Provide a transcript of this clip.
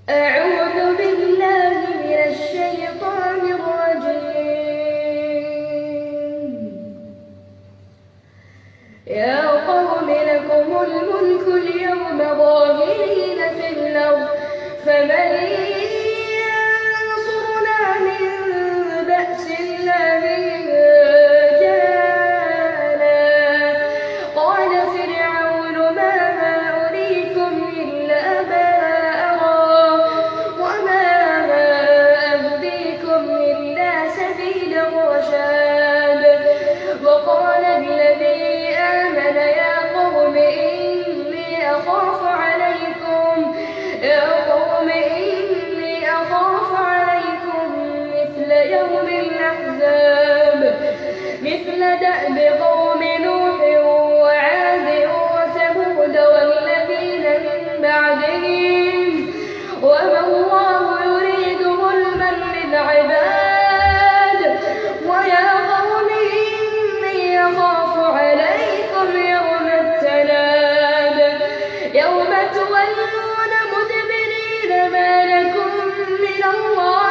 أعوذ بالله من الشيطان الرجيم. يا قوم لكم الملك اليوم ظاهرين في الأرض فمن ينصرنا من بأس الله إن جاءنا. قال فرعون ما أريكم إلا ما أرى وما أهديكم إلا سبيل الرشاد. وقال الذي آمن يا قوم إني أخاف عليكم مثل يوم الأحزاب مثل دأب قوم نوح وعاد وثمود والذين من بعدهم وما الله يريد ظلما للعباد. ويا قوم إني أخاف عليكم يوم التناد يوم تولون مدبرين ما لكم من الله